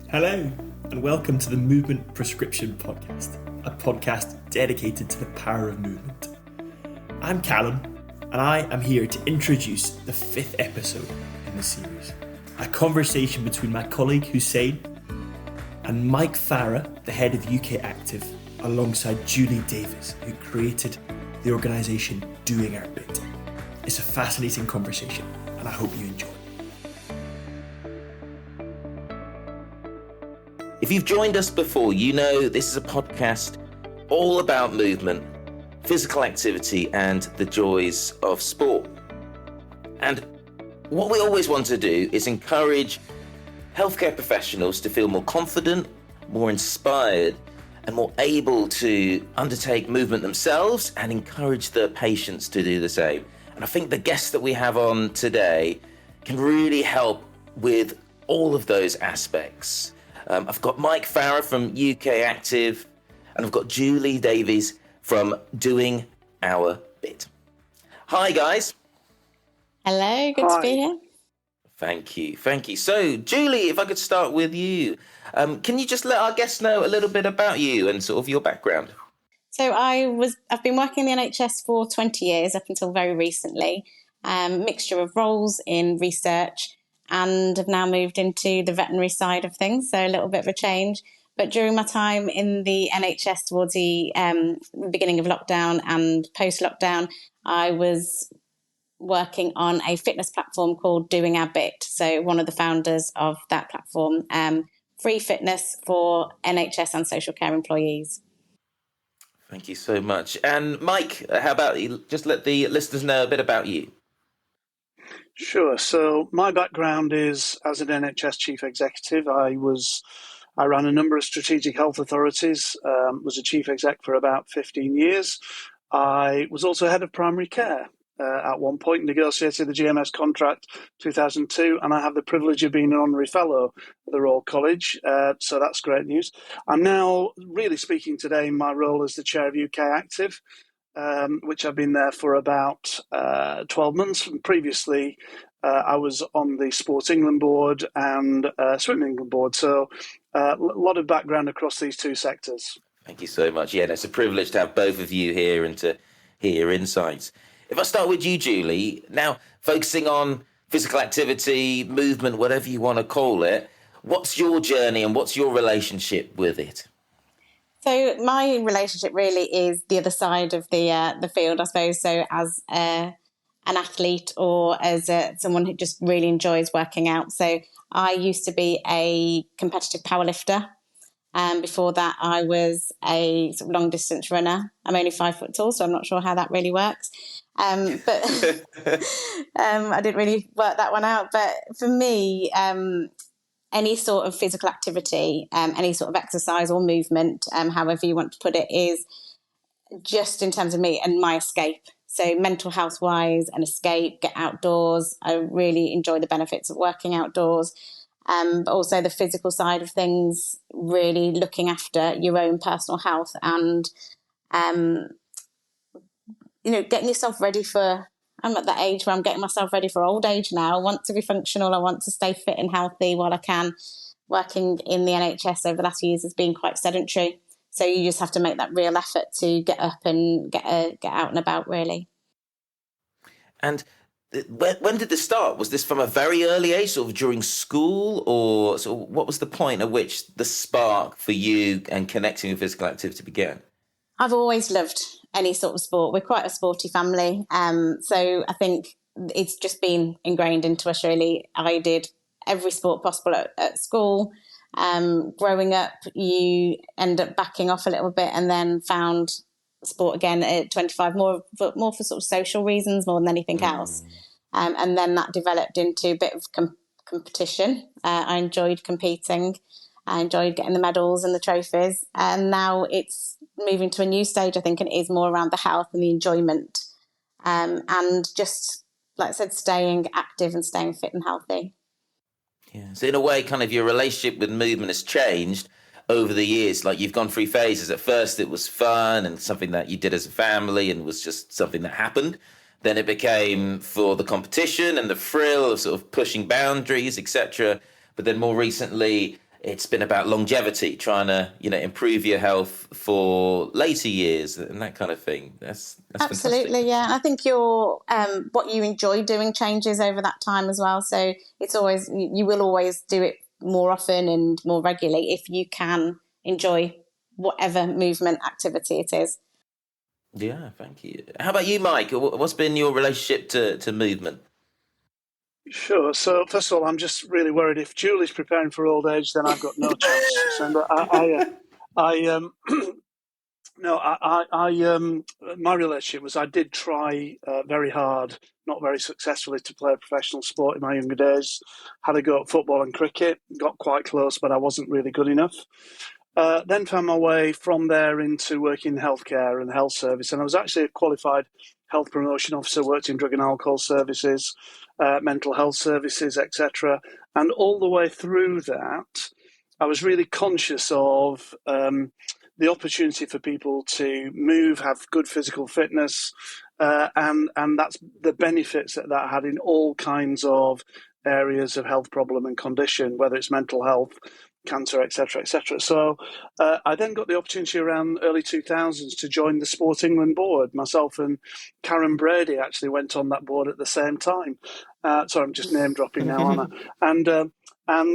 Hello, and welcome to the Movement Prescription Podcast, a podcast dedicated to the power of movement. I'm Callum, and I am here to introduce the 5th episode in the series, a conversation between my colleague Hussein and Mike Farah, the head of UK Active, alongside Julie Davies, who created the organisation Doing Our Bit. It's a fascinating conversation, and I hope you enjoy. If you've joined us before, you know this is a podcast all about movement, physical activity, and the joys of sport. And what we always want to do is encourage healthcare professionals to feel more confident, more inspired, and more able to undertake movement themselves and encourage their patients to do the same. And I think the guests that we have on today can really help with all of those aspects. I've got Mike Farah from UK Active, and I've got Julie Davies from Doing Our Bit. Hi, guys. Hello, good to be here. Thank you. So, Julie, if I could start with you, can you just let our guests know a little bit about you and sort of your background? So I've been working in the NHS for 20 years up until very recently, mixture of roles in research, and have now moved into the veterinary side of things, so a little bit of a change. But during my time in the NHS towards the beginning of lockdown and post-lockdown, I was working on a fitness platform called Doing Our Bit. So one of the founders of that platform, free fitness for NHS and social care employees. Thank you so much. And Mike, how about you just let the listeners know a bit about you? Sure. So my background is as an NHS chief executive. I ran a number of strategic health authorities, was a chief exec for about 15 years. I was also head of primary care at one point, negotiated the GMS contract 2002, and I have the privilege of being an honorary fellow at the Royal College. So that's great news. I'm now really speaking today in my role as the chair of UK Active, which I've been there for about 12 months. And previously, I was on the Sports England board and Swimming England board. So a lot of background across these two sectors. Thank you so much. Yeah, it's a privilege to have both of you here and to hear your insights. If I start with you, Julie, now focusing on physical activity, movement, whatever you want to call it, what's your journey and what's your relationship with it? So my relationship really is the other side of the field, I suppose. So as an athlete or as someone who just really enjoys working out. So I used to be a competitive powerlifter. Before that, I was a sort of long distance runner. I'm only 5 foot tall, so I'm not sure how that really works. But I didn't really work that one out. But for me, any sort of physical activity, any sort of exercise or movement, however you want to put it, is just in terms of me and my escape. So mental health wise, an escape, get outdoors. I really enjoy the benefits of working outdoors. But also the physical side of things, really looking after your own personal health and, getting yourself ready for, I'm at that age where I'm getting myself ready for old age now. I want to be functional. I want to stay fit and healthy while I can. Working in the NHS over the last few years has been quite sedentary. So you just have to make that real effort to get up and get out and about, really. And when did this start? Was this from a very early age, sort of during school, or sort of what was the point at which the spark for you and connecting with physical activity began? I've always loved any sort of sport. We're quite a sporty family. So I think it's just been ingrained into us, really. I did every sport possible at school. Growing up, you end up backing off a little bit and then found sport again at 25, more for sort of social reasons more than anything else. And then that developed into a bit of competition. I enjoyed competing. I enjoyed getting the medals and the trophies. And now it's moving to a new stage, I think, and it is more around the health and the enjoyment. And just, like I said, staying active and staying fit and healthy. Yeah. So in a way, kind of your relationship with movement has changed over the years. Like you've gone through phases. At first, it was fun and something that you did as a family and was just something that happened. Then it became for the competition and the thrill of sort of pushing boundaries, etc. But then more recently, it's been about longevity, trying to, improve your health for later years and that kind of thing. That's absolutely fantastic. Yeah. I think your what you enjoy doing changes over that time as well. So it's always, you will always do it more often and more regularly if you can enjoy whatever movement activity it is. Yeah, thank you. How about you, Mike? What's been your relationship to movement? Sure. So first of all, I'm just really worried if Julie's preparing for old age, then I've got no chance. So my relationship was I did try very hard, not very successfully, to play a professional sport in my younger days. Had a go at football and cricket, got quite close, but I wasn't really good enough. Then found my way from there into working in healthcare and health service. And I was actually a qualified health promotion officer, worked in drug and alcohol services, mental health services, etc. And all the way through that, I was really conscious of the opportunity for people to move, have good physical fitness, and that's the benefits that had in all kinds of areas of health problem and condition, whether it's mental health, cancer, etc., etc. So I then got the opportunity around early 2000s to join the Sport England board. Myself and Karen Brady actually went on that board at the same time. Sorry, I'm just name dropping now, Anna. And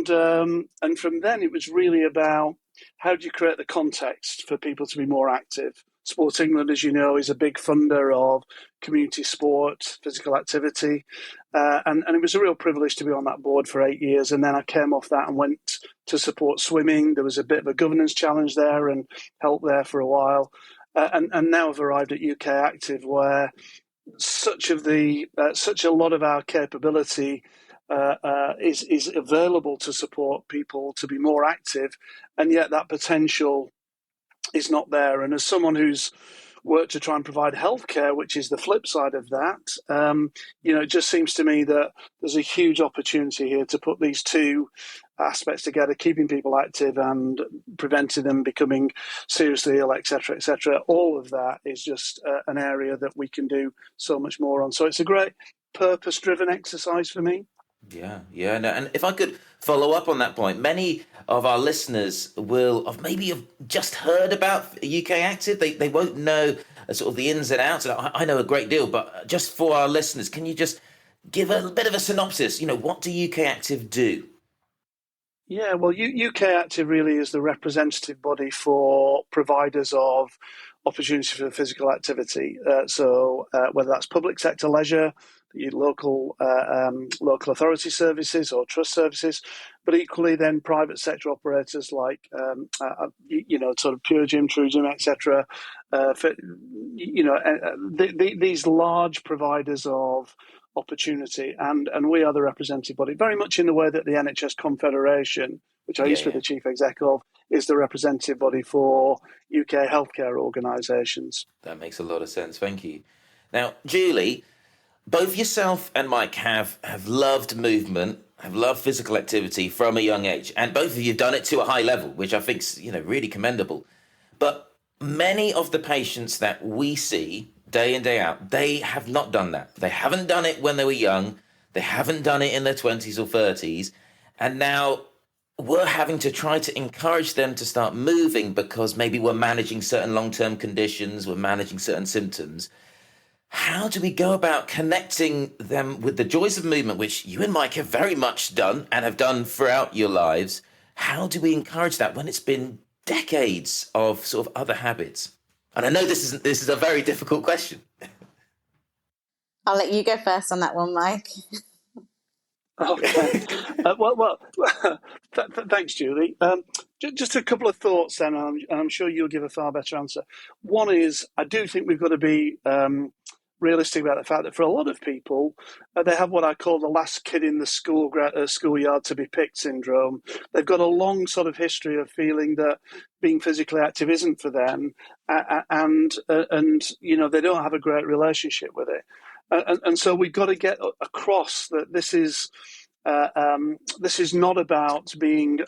from then it was really about how do you create the context for people to be more active. Sport England, as you know, is a big funder of community sport, physical activity. And it was a real privilege to be on that board for 8 years. And then I came off that and went to support swimming. There was a bit of a governance challenge there and help there for a while. And now I've arrived at UK Active, where such a lot of our capability is available to support people to be more active, and yet that potential is not there. And as someone who's worked to try and provide healthcare, which is the flip side of that, it just seems to me that there's a huge opportunity here to put these two aspects together, keeping people active and preventing them becoming seriously ill, etc., etc. All of that is just an area that we can do so much more on. So it's a great purpose-driven exercise for me. Yeah, no. And if I could follow up on that point, many of our listeners will have just heard about UK Active. They won't know sort of the ins and outs. I know a great deal, but just for our listeners, can you just give a bit of a synopsis? What do UK Active do? Yeah, well, UK Active really is the representative body for providers of opportunity for physical activity. So whether that's public sector leisure, local authority services or trust services, but equally then private sector operators like sort of Pure Gym, True Gym, etc. These large providers of opportunity, and we are the representative body, very much in the way that the NHS Confederation, which I used to be the chief exec of, is the representative body for UK healthcare organisations. That makes a lot of sense. Thank you. Now, Julie, both yourself and Mike have loved movement, have loved physical activity from a young age, and both of you have done it to a high level, which I think is really commendable. But many of the patients that we see day in, day out, they have not done that. They haven't done it when they were young. They haven't done it in their 20s or 30s. And now we're having to try to encourage them to start moving because maybe we're managing certain long-term conditions, we're managing certain symptoms. How do we go about connecting them with the joys of movement, which you and Mike have very much done and have done throughout your lives? How do we encourage that when it's been decades of sort of other habits? And I know this is a very difficult question. I'll let you go first on that one, Mike. Okay. Thanks, Julie. Just a couple of thoughts then, and I'm sure you'll give a far better answer. One is, I do think we've got to be realistic about the fact that for a lot of people, they have what I call the last kid in the schoolyard to be picked syndrome. They've got a long sort of history of feeling that being physically active isn't for them, and they don't have a great relationship with it. And so we've got to get across that this is not about being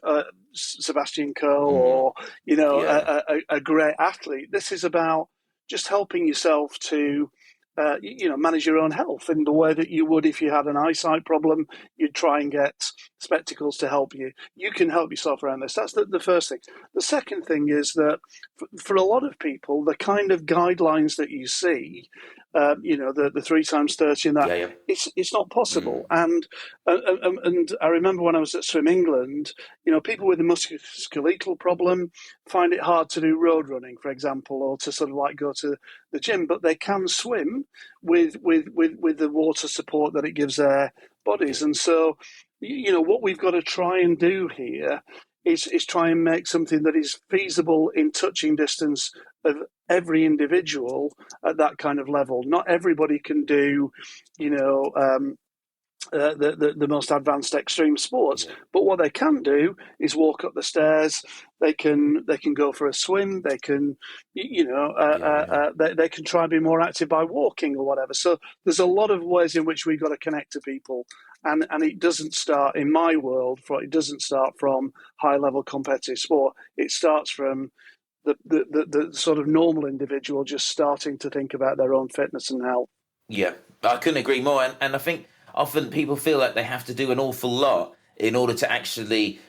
Sebastian Coe or a great athlete. This is about just helping yourself to manage your own health in the way that you would if you had an eyesight problem. You'd try and get spectacles to help you. You can help yourself around this. That's the first thing. The second thing is that for a lot of people, the kind of guidelines that you see, the 3 times 30 and that, it's not possible. And I remember when I was at Swim England, people with a musculoskeletal problem find it hard to do road running, for example, or to sort of like go to the gym, but they can swim with the water support that it gives their bodies. And so, what we've got to try and do here is try and make something that is feasible in touching distance of every individual at that kind of level. Not everybody can do, the most advanced extreme sports, but what they can do is walk up the stairs. They can go for a swim. They can, they can try and be more active by walking or whatever. So there's a lot of ways in which we've got to connect to people, and it doesn't start in my world. It doesn't start from high level competitive sport. It starts from the sort of normal individual just starting to think about their own fitness and health. Yeah, I couldn't agree more. And I think often people feel like they have to do an awful lot in order to actually,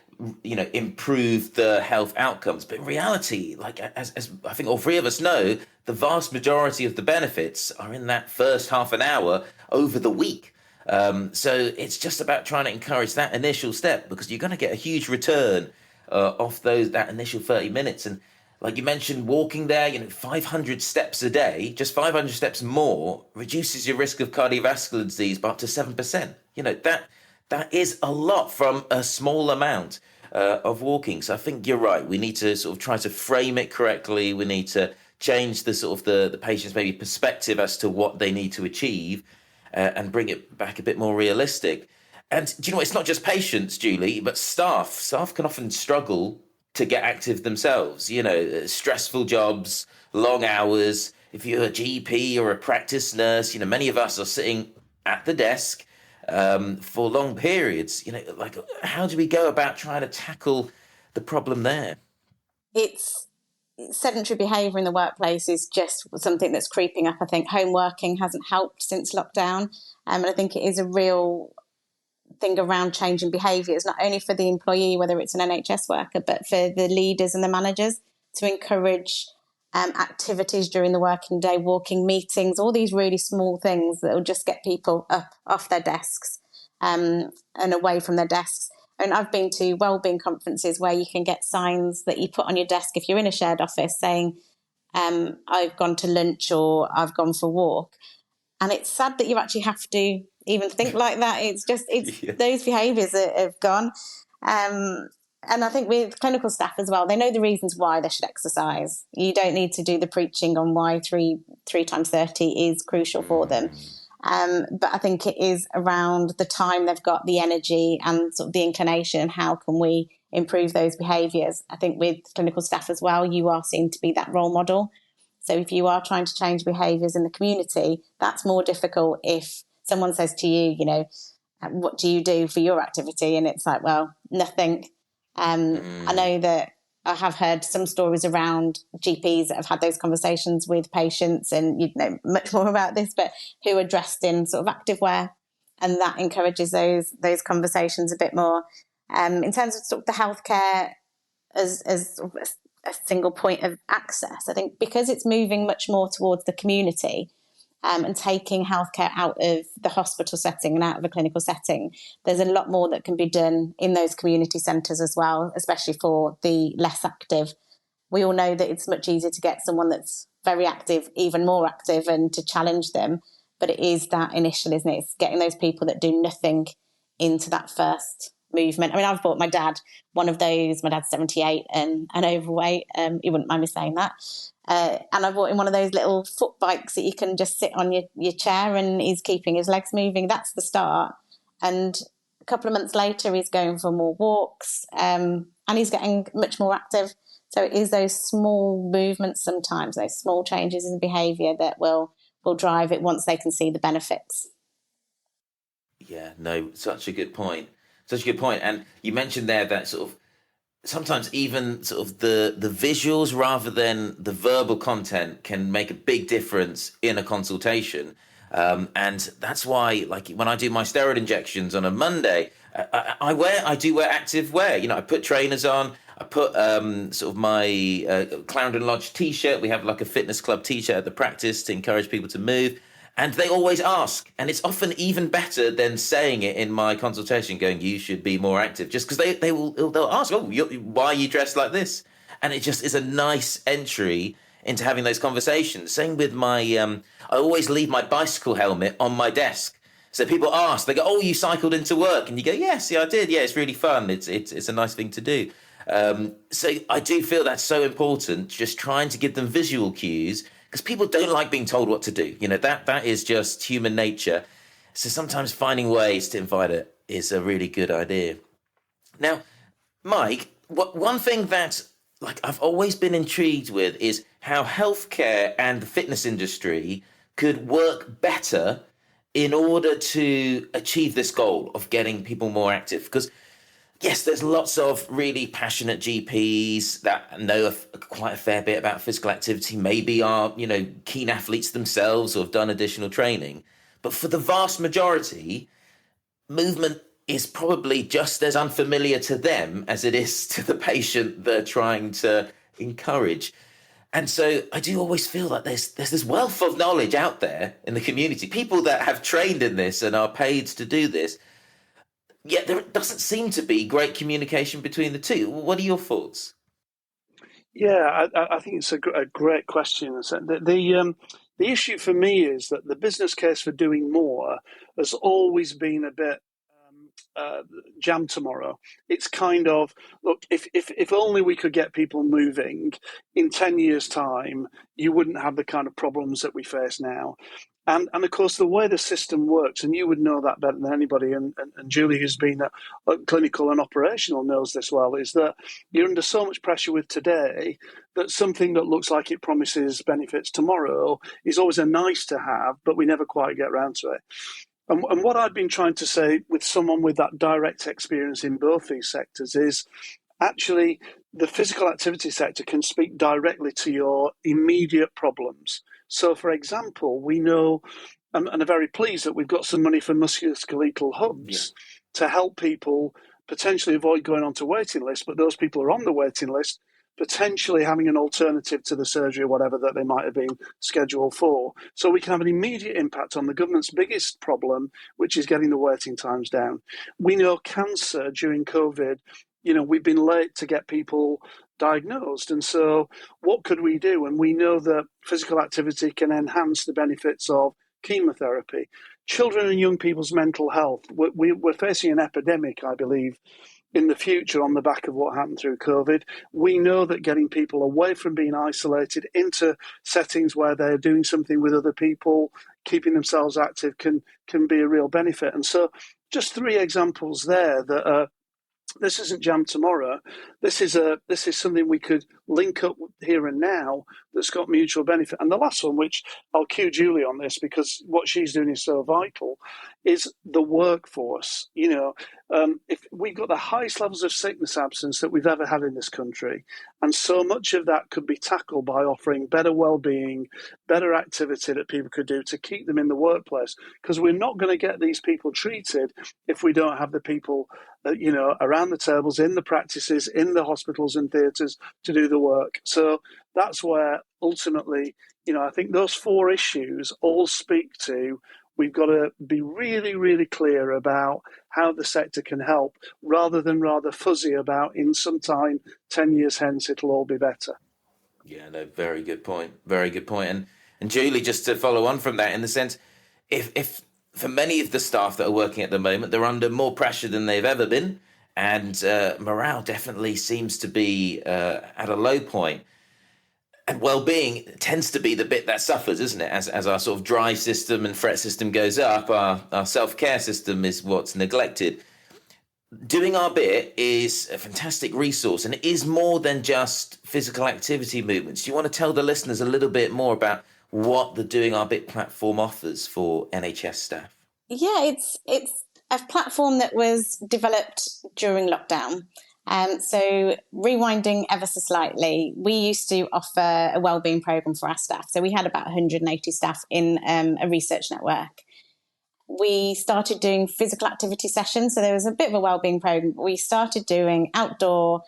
improve the health outcomes. But in reality, like as I think all three of us know, the vast majority of the benefits are in that first half an hour over the week. So it's just about trying to encourage that initial step, because you're going to get a huge return off that initial 30 minutes. And like you mentioned, walking there, 500 steps a day, just 500 steps more reduces your risk of cardiovascular disease by up to 7%. That is a lot from a small amount of walking. So I think you're right. We need to sort of try to frame it correctly. We need to change the sort of the patient's maybe perspective as to what they need to achieve and bring it back a bit more realistic. And do you know what? It's not just patients, Julie, but staff. Staff can often struggle to get active themselves, stressful jobs, long hours. If you're a GP or a practice nurse, many of us are sitting at the desk for long periods. How do we go about trying to tackle the problem there? It's sedentary behaviour in the workplace is just something that's creeping up. I think home working hasn't helped since lockdown. And I think it is a real thing around changing behaviours, not only for the employee, whether it's an NHS worker, but for the leaders and the managers, to encourage activities during the working day, walking, meetings, all these really small things that will just get people up off their desks and away from their desks. And I've been to wellbeing conferences where you can get signs that you put on your desk if you're in a shared office saying, I've gone to lunch or I've gone for a walk. And it's sad that you actually have to even think like that. It's those behaviours that have gone. And I think with clinical staff as well, they know the reasons why they should exercise. You don't need to do the preaching on why 3 times 30 is crucial for them. But I think it is around the time they've got, the energy and sort of the inclination. How can we improve those behaviours? I think with clinical staff as well, you are seen to be that role model. So if you are trying to change behaviours in the community, that's more difficult if someone says to you, what do you do for your activity? And it's like, well, nothing. I know that I have heard some stories around GPs that have had those conversations with patients, and you'd know much more about this, but who are dressed in sort of activewear, and that encourages those conversations a bit more. In terms of sort of the healthcare as sort of a single point of access, I think because it's moving much more towards the community and taking healthcare out of the hospital setting and out of a clinical setting, there's a lot more that can be done in those community centres as well, especially for the less active. We all know that it's much easier to get someone that's very active, even more active, and to challenge them. But it is that initial, isn't it? It's getting those people that do nothing into that first movement. I mean, I've bought my dad one of those. My dad's 78 and overweight. He wouldn't mind me saying that. And I bought him one of those little foot bikes that you can just sit on your chair, and he's keeping his legs moving. That's the start. And a couple of months later, he's going for more walks and he's getting much more active. So it is those small movements sometimes, those small changes in behaviour that will drive it once they can see the benefits. Yeah, no, such a good point. Such a good point. And you mentioned there that sort of sometimes even sort of the visuals rather than the verbal content can make a big difference in a consultation. And that's why, like, when I do my steroid injections on a Monday, I do wear active wear. I put trainers on. I put sort of my Clarendon Lodge T-shirt. We have like a fitness club T-shirt at the practice to encourage people to move. And they always ask, and it's often even better than saying it in my consultation, going, "You should be more active," just because they'll ask, "Oh, why are you dressed like this?" And it just is a nice entry into having those conversations. Same with my, I always leave my bicycle helmet on my desk. So people ask, they go, "Oh, you cycled into work?" And you go, "Yes, yeah, I did. Yeah, it's really fun. It's a nice thing to do." So I do feel that's so important, just trying to give them visual cues, because people don't like being told what to do. That is just human nature. So sometimes finding ways to invite it is a really good idea. Now, Mike, one thing that I've always been intrigued with is how healthcare and the fitness industry could work better in order to achieve this goal of getting people more active. Because yes, there's lots of really passionate GPs that know quite a fair bit about physical activity, maybe are, keen athletes themselves or have done additional training. But for the vast majority, movement is probably just as unfamiliar to them as it is to the patient they're trying to encourage. And so I do always feel that there's this wealth of knowledge out there in the community, people that have trained in this and are paid to do this. Yet there doesn't seem to be great communication between the two. What are your thoughts? Yeah, I think it's a great question. The issue for me is that the business case for doing more has always been a bit jam tomorrow. It's kind of, look, if only we could get people moving in 10 years' time, you wouldn't have the kind of problems that we face now. And of course, the way the system works, and you would know that better than anybody, and Julie, who's been clinical and operational, knows this well, is that you're under so much pressure with today that something that looks like it promises benefits tomorrow is always a nice to have, but we never quite get around to it. And what I've been trying to say with someone with that direct experience in both these sectors is actually the physical activity sector can speak directly to your immediate problems. So, for example, we know, and are very pleased that we've got some money for musculoskeletal hubs to help people potentially avoid going onto waiting lists, but those people who are on the waiting list potentially having an alternative to the surgery or whatever that they might have been scheduled for. So we can have an immediate impact on the government's biggest problem, which is getting the waiting times down. We know cancer during COVID, we've been late to get people diagnosed. And so what could we do? And we know that physical activity can enhance the benefits of chemotherapy. Children and young people's mental health. We're facing an epidemic, I believe, in the future on the back of what happened through COVID. We know that getting people away from being isolated into settings where they're doing something with other people, keeping themselves active can be a real benefit. And so just 3 examples there that this isn't jam tomorrow. This is something we could link up here and now that's got mutual benefit. And the last one, which I'll cue Julie on this because what she's doing is so vital, is the workforce. If we've got the highest levels of sickness absence that we've ever had in this country, and so much of that could be tackled by offering better well-being, better activity that people could do to keep them in the workplace, because we're not going to get these people treated if we don't have the people around the tables, in the practices, in the hospitals and theatres to do the work. So that's where ultimately, I think those 4 issues all speak to, we've got to be really, really clear about how the sector can help, rather than rather fuzzy about in some time, 10 years hence, it'll all be better. Yeah, no, very good point. Very good point. And Julie, just to follow on from that, in the sense, if for many of the staff that are working at the moment, they're under more pressure than they've ever been, and morale definitely seems to be at a low point. And well-being tends to be the bit that suffers, isn't it? As our sort of drive system and threat system goes up, our self-care system is what's neglected. Doing Our Bit is a fantastic resource, and it is more than just physical activity movements. Do you want to tell the listeners a little bit more about what the Doing Our Bit platform offers for NHS staff? Yeah, it's a platform that was developed during lockdown. So rewinding ever so slightly, we used to offer a wellbeing program for our staff. So we had about 180 staff in a research network. We started doing physical activity sessions. So there was a bit of a wellbeing program. We started doing outdoor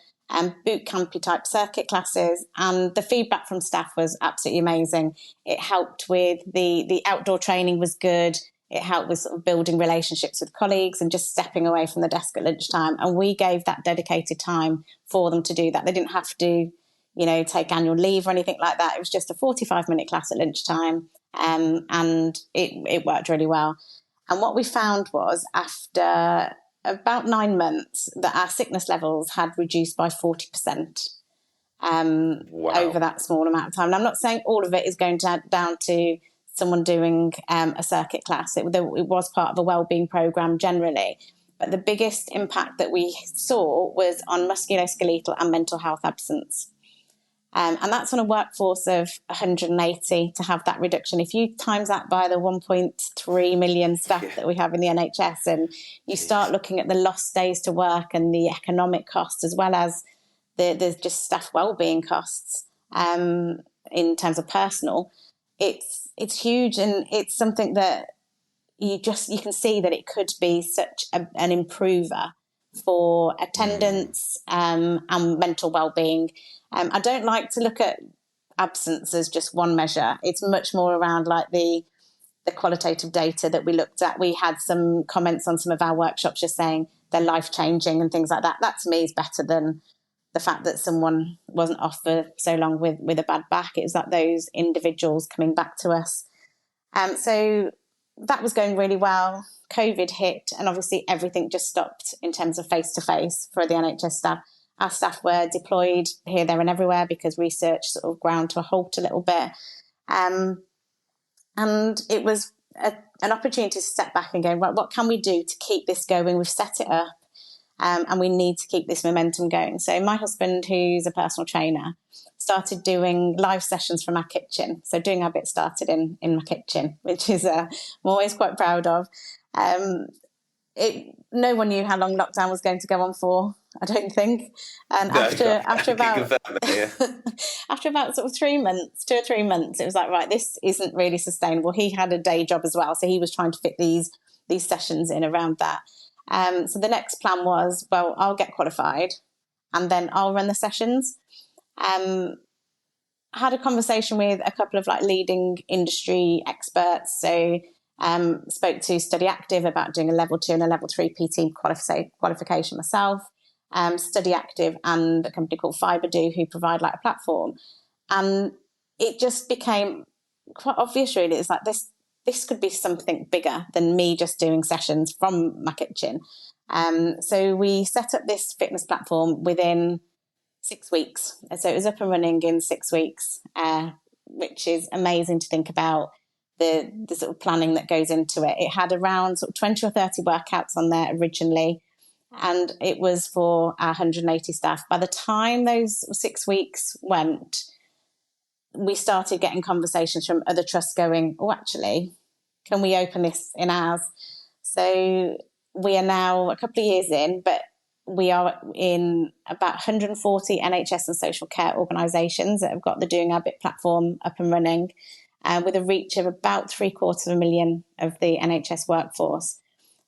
boot campy type circuit classes, and the feedback from staff was absolutely amazing. It helped with the outdoor training was good. It helped with sort of building relationships with colleagues and just stepping away from the desk at lunchtime. And we gave that dedicated time for them to do that. They didn't have to, take annual leave or anything like that. It was just a 45-minute class at lunchtime, and it worked really well. And what we found was after about 9 months that our sickness levels had reduced by 40% over that small amount of time. And I'm not saying all of it is going down to someone doing a circuit class. It was part of a wellbeing program generally. But the biggest impact that we saw was on musculoskeletal and mental health absence. And that's on a workforce of 180 to have that reduction. If you times that by the 1.3 million staff that we have in the NHS, and you start looking at the lost days to work and the economic costs, as well as the just staff wellbeing costs in terms of personal, it's huge, and it's something that you can see that it could be such an improver for attendance and mental well-being. I don't like to look at absence as just one measure. It's much more around like the qualitative data that we looked at. We had some comments on some of our workshops just saying they're life-changing and things like that. That to me is better than the fact that someone wasn't off for so long with a bad back. It was like those individuals coming back to us. So that was going really well. COVID hit, and obviously everything just stopped in terms of face-to-face for the NHS staff. Our staff were deployed here, there and everywhere because research sort of ground to a halt a little bit. And it was an opportunity to step back and go, right, what can we do to keep this going? We've set it up and we need to keep this momentum going. So my husband, who's a personal trainer, started doing live sessions from our kitchen. So Doing Our Bit started in my kitchen, which is I'm always quite proud of. No one knew how long lockdown was going to go on for, I don't think. And after about after about sort of 3 months, 2 or 3 months, it was like, right, this isn't really sustainable. He had a day job as well, so he was trying to fit these sessions in around that. So the next plan was, well, I'll get qualified and then I'll run the sessions. I had a conversation with a couple of like leading industry experts. So spoke to Study Active about doing a level 2 and a level 3 PT qualification myself. Study Active and a company called FibreDo, who provide like a platform. And it just became quite obvious really. It's like this could be something bigger than me just doing sessions from my kitchen. So we set up this fitness platform within 6 weeks. So it was up and running in 6 weeks, which is amazing to think about the sort of planning that goes into it. It had around sort of 20 or 30 workouts on there originally, and it was for our 180 staff. By the time those 6 weeks went, we started getting conversations from other trusts going, oh, actually, can we open this in ours? So we are now a couple of years in, but we are in about 140 NHS and social care organisations that have got the Doing Our Bit platform up and running, with a reach of about 750,000 of the NHS workforce.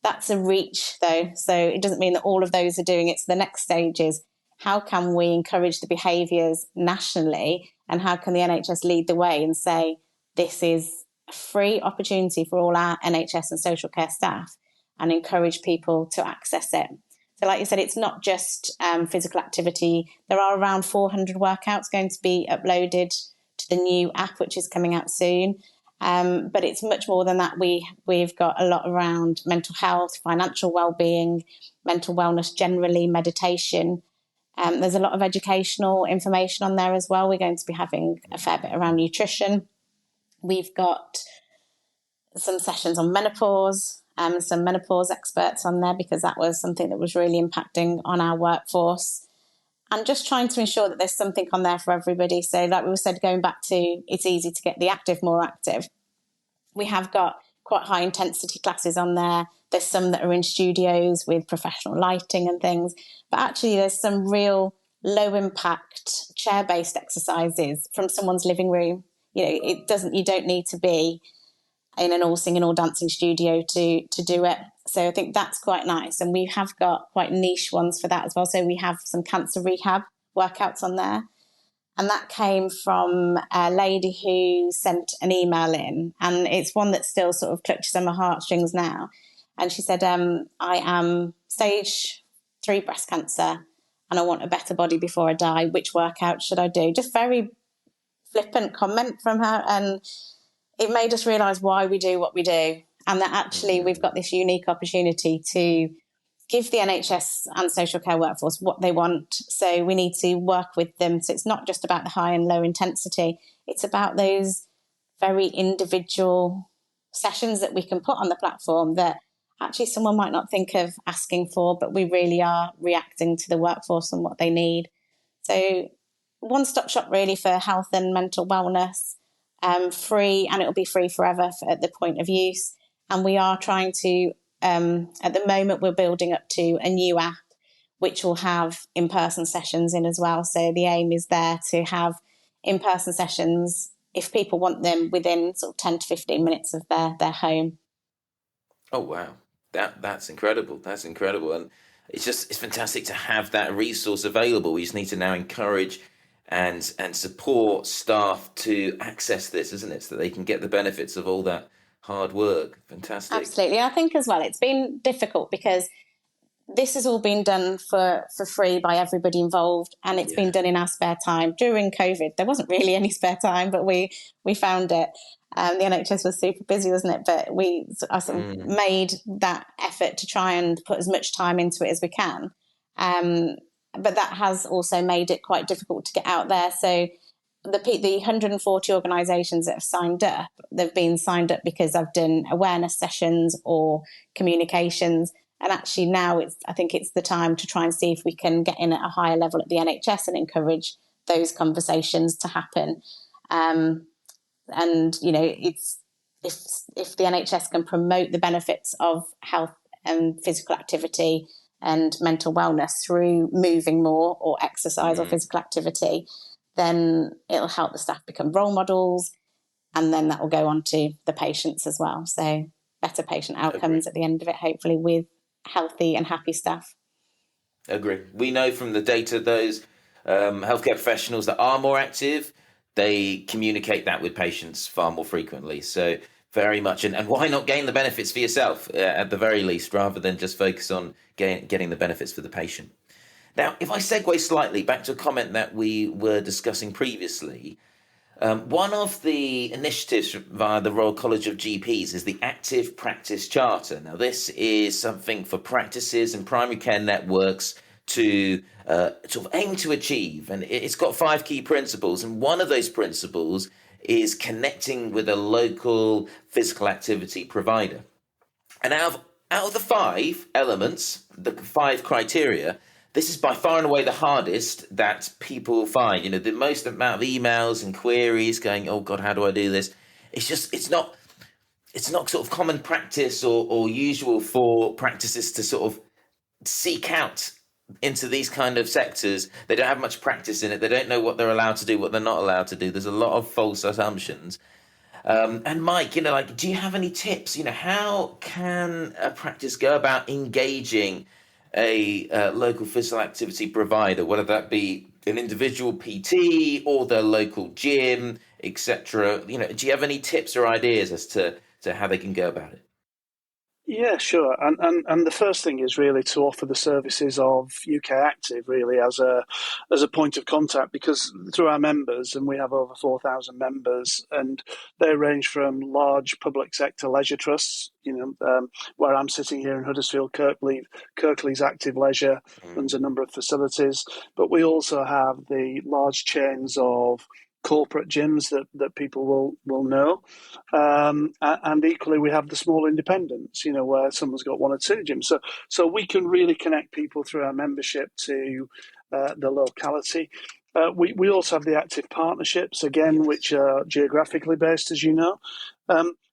That's a reach, though, so it doesn't mean that all of those are doing it. So the next stage is, how can we encourage the behaviours nationally, and how can the NHS lead the way and say, this is a free opportunity for all our NHS and social care staff, and encourage people to access it. So like you said, it's not just physical activity. There are around 400 workouts going to be uploaded to the new app, which is coming out soon. But it's much more than that. We've got a lot around mental health, financial well-being, mental wellness generally, meditation. There's a lot of educational information on there as well. We're going to be having a fair bit around nutrition. We've got some sessions on menopause, some menopause experts on there, because that was something that was really impacting on our workforce. And just trying to ensure that there's something on there for everybody. So like we said, going back to, it's easy to get the active more active. We have got quite high intensity classes on there. There's some that are in studios with professional lighting and things. But actually, there's some real low impact chair-based exercises from someone's living room. You don't need to be in an all singing, all dancing studio to do it. So I think that's quite nice. And we have got quite niche ones for that as well. So we have some cancer rehab workouts on there. And that came from a lady who sent an email in, and it's one that still sort of clutches on my heartstrings now. And she said, I am stage 3 breast cancer and I want a better body before I die. Which workout should I do? Just very flippant comment from her. And it made us realise why we do what we do, and that actually we've got this unique opportunity to give the NHS and social care workforce what they want. So we need to work with them. So it's not just about the high and low intensity. It's about those very individual sessions that we can put on the platform that actually someone might not think of asking for, but we really are reacting to the workforce and what they need. So one-stop shop really for health and mental wellness, free, and it'll be free forever at the point of use. And we are trying to, at the moment, we're building up to a new app, which will have in-person sessions in as well. So the aim is there to have in-person sessions, if people want them, within sort of 10 to 15 minutes of their home. Oh, wow. That's incredible. That's incredible. And it's fantastic to have that resource available. We just need to now encourage and support staff to access this, isn't it? So that they can get the benefits of all that hard work. Fantastic. Absolutely. I think as well, it's been difficult because this has all been done for free by everybody involved, and it's been done in our spare time. During COVID, there wasn't really any spare time, but we found it. The NHS was super busy, wasn't it? But we sort of made that effort to try and put as much time into it as we can. But that has also made it quite difficult to get out there. So the 140 organisations that have signed up, they've been signed up because I've done awareness sessions or communications. And actually now I think it's the time to try and see if we can get in at a higher level at the NHS and encourage those conversations to happen. And, it's if the NHS can promote the benefits of health and physical activity and mental wellness through moving more or exercise or physical activity, then it'll help the staff become role models, and then that will go on to the patients as well. So better patient outcomes at the end of it, hopefully, with healthy and happy staff. Agree. We know from the data those healthcare professionals that are more active, they communicate that with patients far more frequently. So very much, and why not gain the benefits for yourself at the very least, rather than just focus on getting the benefits for the patient. Now, if I segue slightly back to a comment that we were discussing previously, one of the initiatives via the Royal College of GPs is the Active Practice Charter. Now, this is something for practices and primary care networks to sort of aim to achieve. And it's got 5 key principles. And one of those principles is connecting with a local physical activity provider. And out of the 5 elements, the 5 criteria, this is by far and away the hardest that people find. The most amount of emails and queries going, oh God, how do I do this? It's not sort of common practice or usual for practices to sort of seek out into these kind of sectors. They don't have much practice in it. They don't know what they're allowed to do, what they're not allowed to do. There's a lot of false assumptions. And Mike, do you have any tips? How can a practice go about engaging a local physical activity provider, whether that be an individual PT or the local gym, etc.? Do you have any tips or ideas as to how they can go about it? Yeah, sure. And the first thing is really to offer the services of UK Active really as a point of contact, because through our members, and we have over 4,000 members, and they range from large public sector leisure trusts, where I'm sitting here in Huddersfield, Kirklees Active Leisure runs a number of facilities, but we also have the large chains of corporate gyms that people will know, and equally we have the small independents, where someone's got 1 or 2 gyms. So we can really connect people through our membership to the locality. We also have the active partnerships again, which are geographically based, as you know.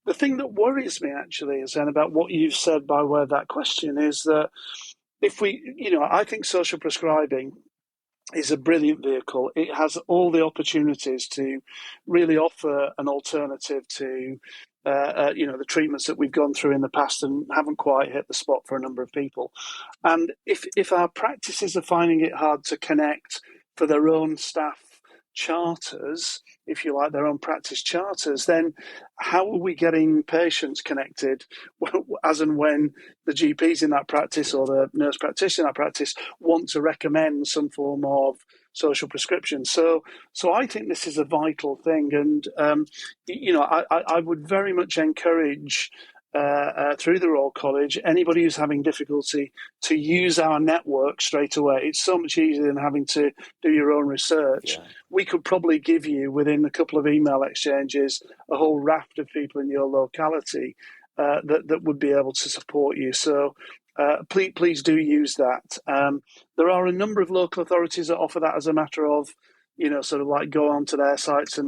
The thing that worries me actually is then about what you've said by way of that question is that if we, I think social prescribing is a brilliant vehicle. It has all the opportunities to really offer an alternative to the treatments that we've gone through in the past and haven't quite hit the spot for a number of people. And if our practices are finding it hard to connect for their own staff charters, if you like, their own practice charters, then how are we getting patients connected as and when the GPs in that practice or the nurse practitioner in that practice want to recommend some form of social prescription? So I think this is a vital thing. And, I would very much encourage through the Royal College, anybody who's having difficulty to use our network straight away. It's so much easier than having to do your own research. Yeah. We could probably give you, within a couple of email exchanges, a whole raft of people in your locality that would be able to support you. So please do use that. There are a number of local authorities that offer that as a matter of, sort of like go onto their sites,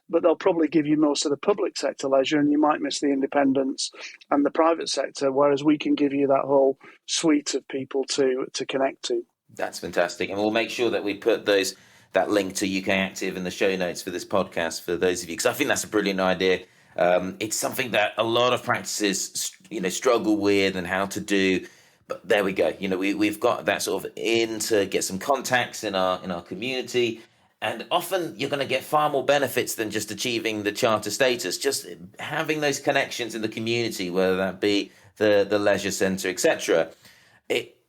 but they'll probably give you most of the public sector leisure, and you might miss the independents and the private sector, whereas we can give you that whole suite of people to connect to. That's fantastic. And we'll make sure that we put that link to UK Active in the show notes for this podcast for those of you, because I think that's a brilliant idea. It's something that a lot of practices, struggle with and how to do. But there we go. We've got that sort of in to get some contacts in our community. And often you're going to get far more benefits than just achieving the charter status. Just having those connections in the community, whether that be the leisure centre, etc.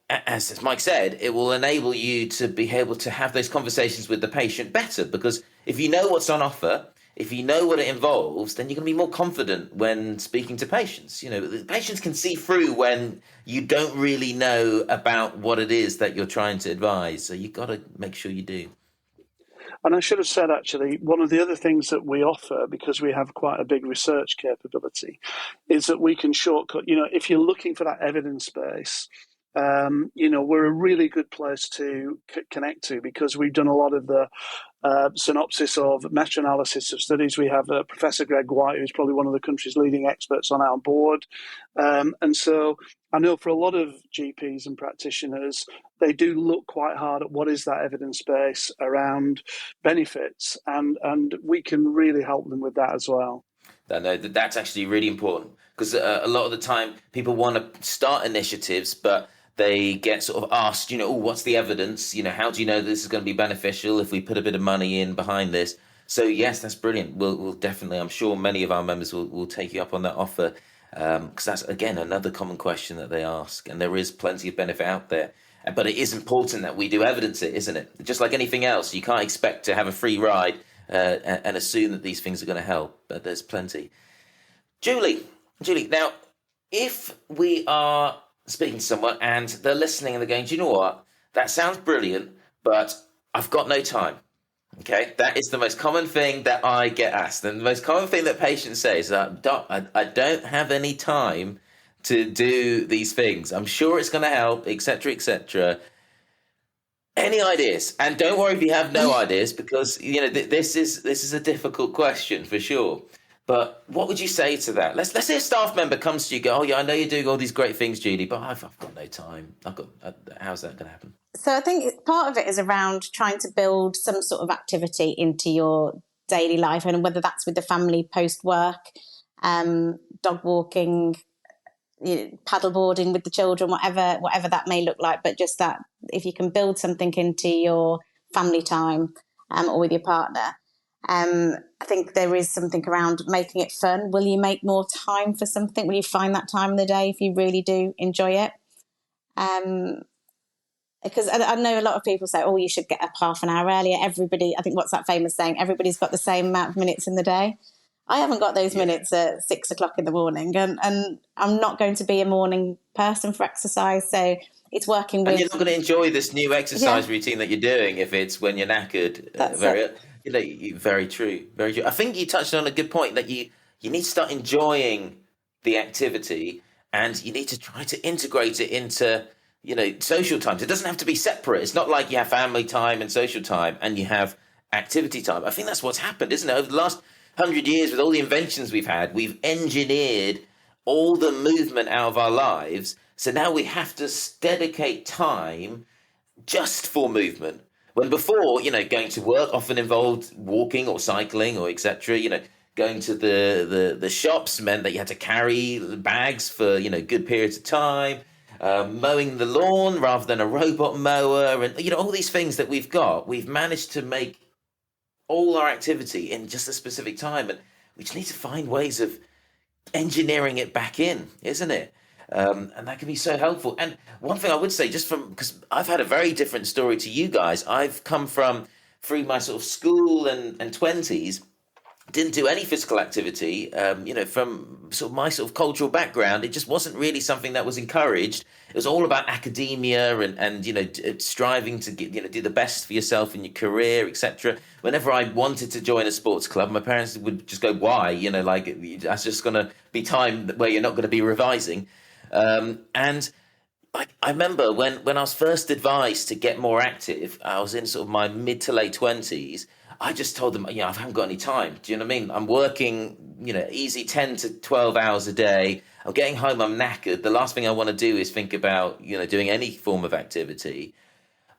As Mike said, it will enable you to be able to have those conversations with the patient better, because if you know what's on offer, if you know what it involves, then you're going to be more confident when speaking to patients. The patients can see through when you don't really know about what it is that you're trying to advise. So you've got to make sure you do. And I should have said, actually, one of the other things that we offer, because we have quite a big research capability, is that we can shortcut, if you're looking for that evidence base, we're a really good place to connect to, because we've done a lot of the synopsis of meta-analysis of studies. We have Professor Greg White, who's probably one of the country's leading experts on our board. And so I know for a lot of GPs and practitioners, they do look quite hard at what is that evidence base around benefits, and we can really help them with that as well. No, that's actually really important, because a lot of the time people want to start initiatives, but they get sort of asked, what's the evidence? How do you know this is going to be beneficial if we put a bit of money in behind this? So yes, that's brilliant. We'll definitely, I'm sure many of our members will take you up on that offer, because that's, again, another common question that they ask, and there is plenty of benefit out there. But it is important that we do evidence it, isn't it? Just like anything else, you can't expect to have a free ride and assume that these things are going to help, but there's plenty. Julie, now, if we are speaking to someone and they're listening and they're going, do you know what? That sounds brilliant, but I've got no time. Okay, that is the most common thing that I get asked. And the most common thing that patients say is that, Doc, I don't have any time to do these things. I'm sure it's going to help, etc., etc. Any ideas? And don't worry if you have no ideas, because this is a difficult question for sure. But what would you say to that? Let's say a staff member comes to you, go, oh yeah, I know you're doing all these great things, Julie, but I've got no time. How's that going to happen? So I think part of it is around trying to build some sort of activity into your daily life, and whether that's with the family post work, dog walking, paddleboarding with the children, whatever that may look like. But just that, if you can build something into your family time or with your partner, I think there is something around making it fun. Will you make more time for something? Will you find that time in the day if you really do enjoy it? Because I know a lot of people say, oh, you should get up half an hour earlier. Everybody, I think, what's that famous saying? Everybody's got the same amount of minutes in the day. I haven't got those minutes at 6 o'clock in the morning, and I'm not going to be a morning person for exercise. So it's working with. And you're not going to enjoy this new exercise routine that you're doing if it's when you're knackered. Very true. Very true. I think you touched on a good point, that you need to start enjoying the activity, and you need to try to integrate it into social times. It doesn't have to be separate. It's not like you have family time and social time and you have activity time. I think that's what's happened, isn't it? Over the last 100 years, with all the inventions we've had, we've engineered all the movement out of our lives. So now we have to dedicate time just for movement. When before, going to work often involved walking or cycling or etc. Going to the shops meant that you had to carry bags for, good periods of time. Mowing the lawn rather than a robot mower, and all these things that we've managed to make all our activity in just a specific time, and we just need to find ways of engineering it back in, isn't it? And that can be so helpful. And one thing I would say, because I've had a very different story to you guys. I've come through my sort of school and 20s, didn't do any physical activity. From sort of my sort of cultural background, it just wasn't really something that was encouraged. It was all about academia and striving to get, do the best for yourself in your career, etc. Whenever I wanted to join a sports club, my parents would just go, "Why? That's just going to be time where you're not going to be revising." And I remember when I was first advised to get more active, I was in sort of my mid to late 20s. I just told them, I haven't got any time. Do you know what I mean? I'm working, easy 10 to 12 hours a day. I'm getting home, I'm knackered. The last thing I want to do is think about, doing any form of activity.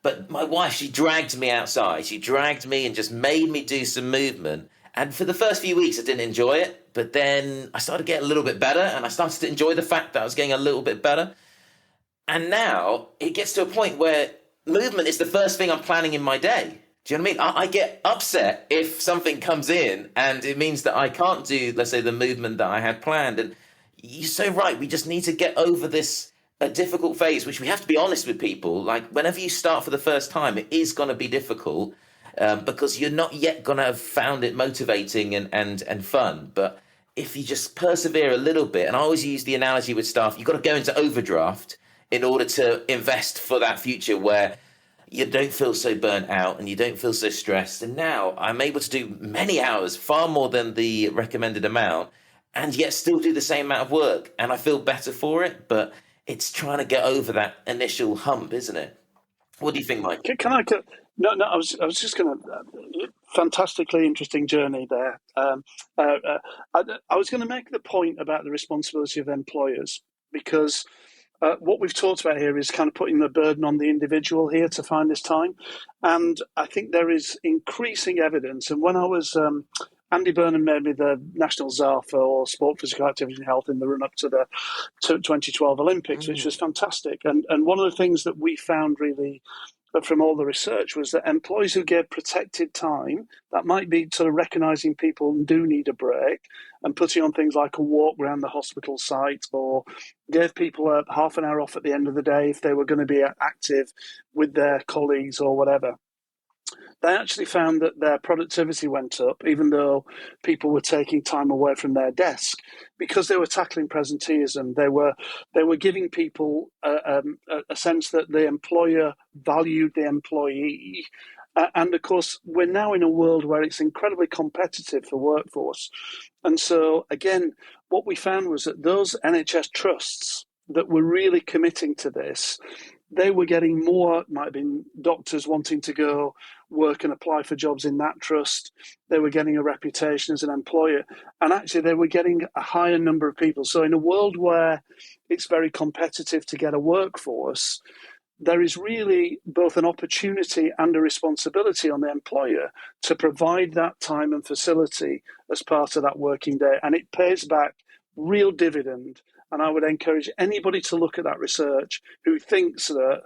But my wife, she dragged me outside. She dragged me and just made me do some movement. And for the first few weeks, I didn't enjoy it. But then I started to get a little bit better, and I started to enjoy the fact that I was getting a little bit better. And now it gets to a point where movement is the first thing I'm planning in my day. Do you know what I mean? I get upset if something comes in and it means that I can't do, let's say, the movement that I had planned. And you're so right. We just need to get over this difficult phase, which we have to be honest with people. Like, whenever you start for the first time, it is going to be difficult because you're not yet going to have found it motivating and fun. But if you just persevere a little bit, and I always use the analogy with staff, you've got to go into overdraft in order to invest for that future where you don't feel so burnt out and you don't feel so stressed. And now I'm able to do many hours, far more than the recommended amount, and yet still do the same amount of work. And I feel better for it, but it's trying to get over that initial hump, isn't it? What do you think, Mike? No, I was just going to, fantastically interesting journey there. I was going to make the point about the responsibility of employers, because what we've talked about here is kind of putting the burden on the individual here to find this time. And I think there is increasing evidence. And when I was, Andy Burnham made me the National Czar for Sport, Physical Activity and Health in the run-up to the 2012 Olympics, which was fantastic. And one of the things that we found really from all the research was that employees who gave protected time, that might be sort of recognising people do need a break and putting on things like a walk around the hospital site, or gave people a half an hour off at the end of the day if they were going to be active with their colleagues or whatever. They actually found that their productivity went up, even though people were taking time away from their desk, because they were tackling presenteeism. They were giving people a sense that the employer valued the employee. And of course, we're now in a world where it's incredibly competitive for workforce. And so, again, what we found was that those NHS trusts that were really committing to this, they were getting more, might have been doctors wanting to go work and apply for jobs in that trust. They were getting a reputation as an employer. And actually, they were getting a higher number of people. So in a world where it's very competitive to get a workforce, there is really both an opportunity and a responsibility on the employer to provide that time and facility as part of that working day. And it pays back real dividend. And I would encourage anybody to look at that research who thinks that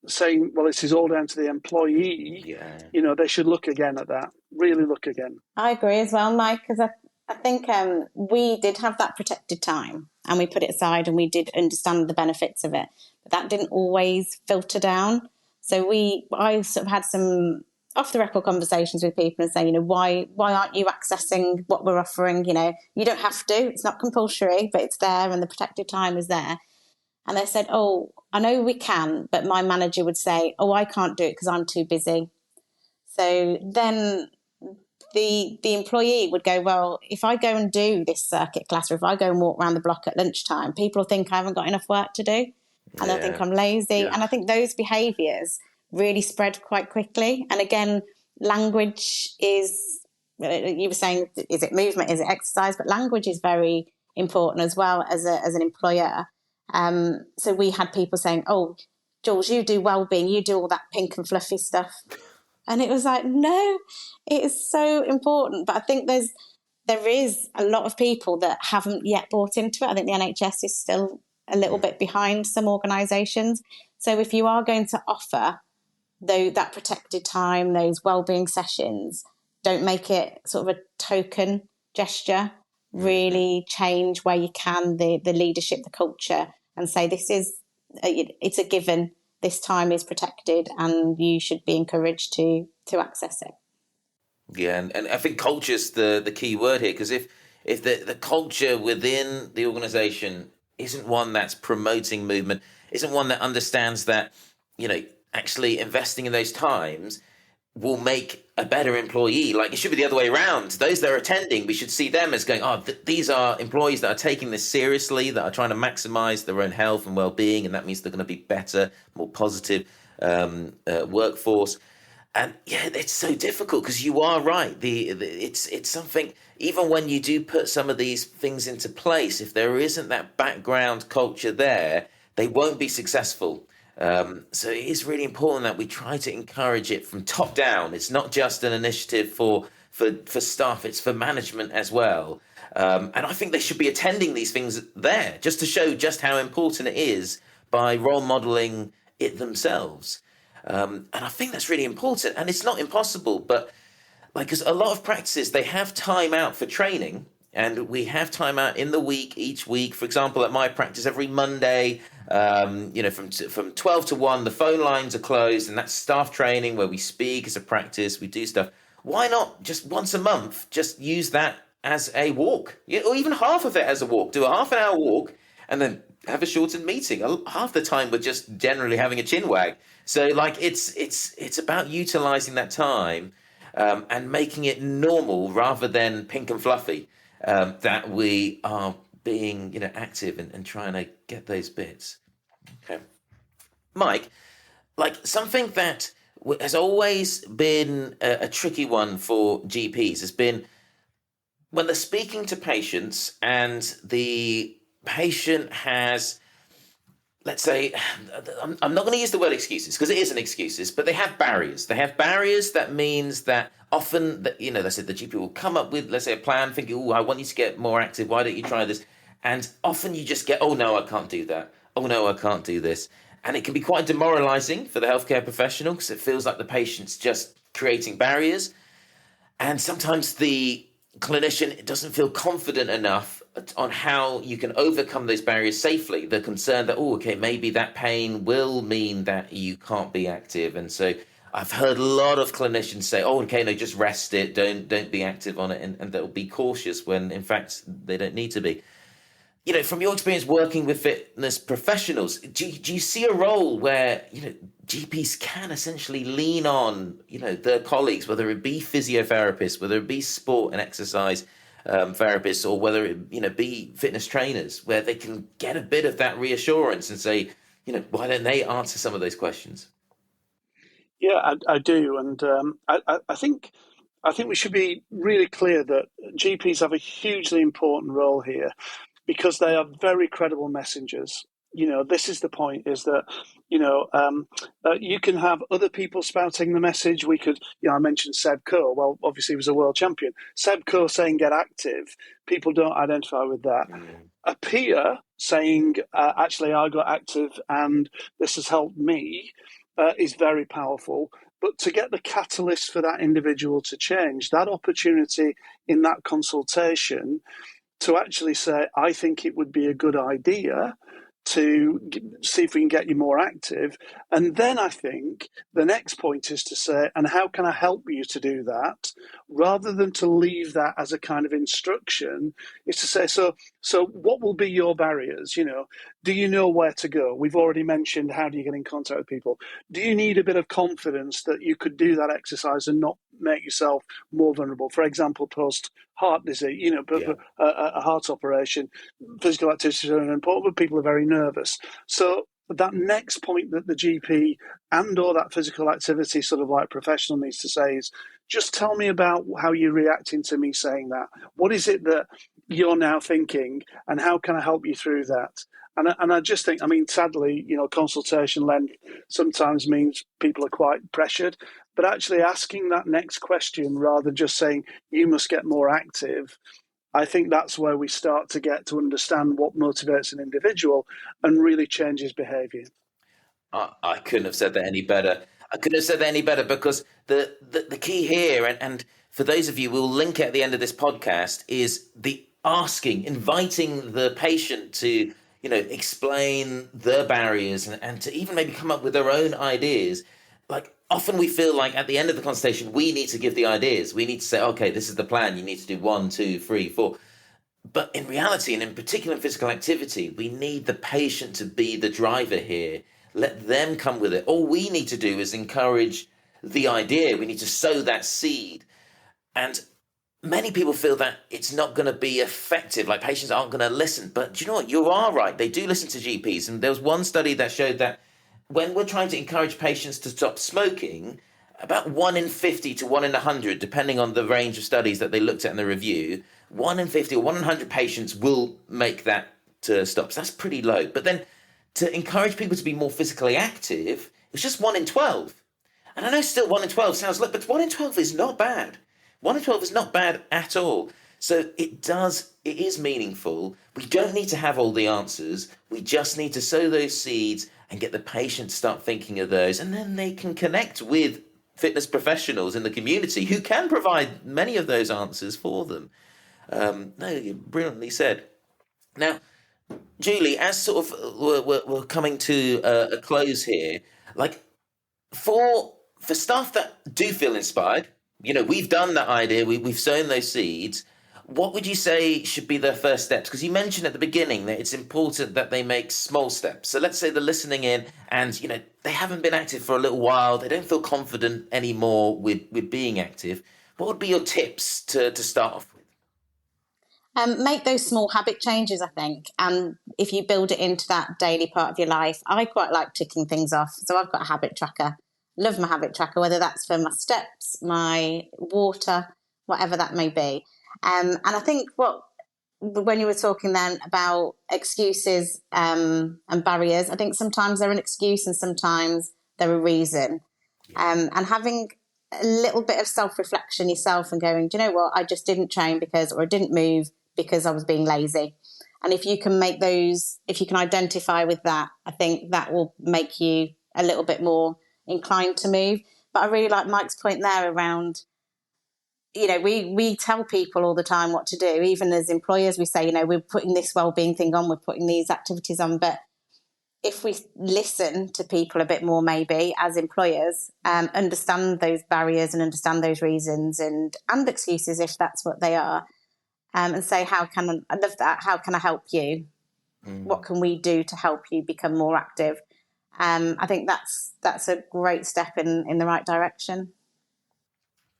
saying, well, this is all down to the employee, they should look again at that, really look again. I agree as well, Mike, because I think we did have that protected time and we put it aside and we did understand the benefits of it, but that didn't always filter down. So I sort of had some off-the-record conversations with people and saying, why aren't you accessing what we're offering? You don't have to. It's not compulsory, but it's there and the protected time is there. And they said, oh, I know we can, but my manager would say, oh, I can't do it because I'm too busy. So then the employee would go, well, if I go and do this circuit class, or if I go and walk around the block at lunchtime, people will think I haven't got enough work to do and they'll think I'm lazy. Yeah. And I think those behaviours really spread quite quickly. And again, language is you were saying, is it movement, is it exercise? But language is very important as well as an employer. So we had people saying, oh, Jules, you do well-being, you do all that pink and fluffy stuff. And it was like, no, it is so important. But I think there is a lot of people that haven't yet bought into it. I think the NHS is still a little bit behind some organisations. So if you are going to offer that protected time, those wellbeing sessions, don't make it sort of a token gesture. Really change where you can the leadership, the culture, and say it's a given. This time is protected, and you should be encouraged to access it. Yeah, and I think culture's the key word here, because if the culture within the organisation isn't one that's promoting movement, isn't one that understands that, actually investing in those times will make a better employee. Like, it should be the other way around. Those that are attending, we should see them as going, these are employees that are taking this seriously, that are trying to maximize their own health and well-being, and that means they're going to be better, more positive workforce. And yeah, it's so difficult, because you are right. It's something, even when you do put some of these things into place, if there isn't that background culture there, they won't be successful. So it is really important that we try to encourage it from top down. It's not just an initiative for staff, it's for management as well. And I think they should be attending these things there, just to show just how important it is by role modeling it themselves. And I think that's really important. And it's not impossible, but because a lot of practices, they have time out for training. And we have time out in the week, each week. For example, at my practice, every Monday, from 12 to 1, the phone lines are closed, and that's staff training where we speak as a practice, we do stuff. Why not just once a month, just use that as a walk, or even half of it as a walk? Do a half an hour walk and then have a shortened meeting. Half the time we're just generally having a chin wag. So it's about utilizing that time and making it normal rather than pink and fluffy. That we are being, active and trying to get those bits. Okay, Mike, something that has always been a tricky one for GPs has been when they're speaking to patients and the patient has, let's say, I'm not going to use the word excuses because it isn't excuses, but they have barriers. They have barriers that means that often, they said the GP will come up with, let's say, a plan, thinking, I want you to get more active. Why don't you try this? And often you just get, oh, no, I can't do that. Oh, no, I can't do this. And it can be quite demoralizing for the healthcare professional because it feels like the patient's just creating barriers. And sometimes the clinician doesn't feel confident enough on how you can overcome those barriers safely. They're concerned that, maybe that pain will mean that you can't be active. And so I've heard a lot of clinicians say, just rest it, don't be active on it, and they'll be cautious when, in fact, they don't need to be. From your experience working with fitness professionals, do you see a role where, GPs can essentially lean on, their colleagues, whether it be physiotherapists, whether it be sport and exercise therapists, or whether it, be fitness trainers, where they can get a bit of that reassurance and say, why don't they answer some of those questions? Yeah, I do, and I think we should be really clear that GPs have a hugely important role here because they are very credible messengers. This is the point: is that you can have other people spouting the message. We could, I mentioned Seb Coe. Well, obviously he was a world champion. Seb Coe saying "get active," people don't identify with that. A peer saying, "Actually, I got active and this has helped me." Is very powerful, but to get the catalyst for that individual to change, that opportunity in that consultation to actually say, I think it would be a good idea to see if we can get you more active. And then I think the next point is to say, and how can I help you to do that? Rather than to leave that as a kind of instruction, is to say, so what will be your barriers? Do you know where to go? We've already mentioned, how do you get in contact with people? Do you need a bit of confidence that you could do that exercise and not make yourself more vulnerable? For example, post heart disease, a heart operation, physical activity is very important, but people are very nervous. So that next point that the GP and or that physical activity sort of like professional needs to say is, just tell me about how you're reacting to me saying that. What is it that you're now thinking, and how can I help you through that? And I just think, I mean, sadly, consultation length sometimes means people are quite pressured, but actually asking that next question rather than just saying, you must get more active, I think that's where we start to get to understand what motivates an individual and really changes behaviour. I couldn't have said that any better. I couldn't have said that any better, because the key here, and for those of you, we'll link at the end of this podcast, is the asking, inviting the patient to, explain their barriers and to even maybe come up with their own ideas. Like, often we feel like at the end of the consultation, we need to give the ideas. We need to say, okay, this is the plan. You need to do 1, 2, 3, 4. But in reality, and in particular in physical activity, we need the patient to be the driver here. Let them come with it. All we need to do is encourage the idea. We need to sow that seed. And many people feel that it's not going to be effective, like patients aren't going to listen. But do you know what? You are right. They do listen to GPs. And there was one study that showed that when we're trying to encourage patients to stop smoking, about 1 in 50 to 1 in 100, depending on the range of studies that they looked at in the review, 1 in 50 or 1 in 100 patients will make that to stop. So that's pretty low. But then to encourage people to be more physically active, it's just 1 in 12. And I know still 1 in 12 sounds low, but 1 in 12 is not bad. 1 in 12 is not bad at all. So it is meaningful. We don't need to have all the answers. We just need to sow those seeds and get the patient to start thinking of those. And then they can connect with fitness professionals in the community who can provide many of those answers for them. No, brilliantly said. Now, Julie, as sort of we're coming to a close here, like for staff that do feel inspired, we've done that idea, we've sown those seeds. What would you say should be their first steps? Because you mentioned at the beginning that it's important that they make small steps. So let's say they're listening in and, they haven't been active for a little while. They don't feel confident anymore with being active. What would be your tips to start off with? Make those small habit changes, I think. And if you build it into that daily part of your life, I quite like ticking things off. So I've got a habit tracker. Love my habit tracker, whether that's for my steps, my water, whatever that may be. And I think when you were talking then about excuses and barriers, I think sometimes they're an excuse and sometimes they're a reason. And having a little bit of self-reflection yourself and going, do you know what, I just didn't train or I didn't move because I was being lazy. And if you can if you can identify with that, I think that will make you a little bit more inclined to move. But I really like Mike's point there around, we tell people all the time what to do. Even as employers, we say, we're putting this wellbeing thing on, we're putting these activities on. But if we listen to people a bit more, maybe as employers, understand those barriers and understand those reasons and excuses, if that's what they are, and say, I love that. How can I help you? What can we do to help you become more active? I think that's a great step in the right direction.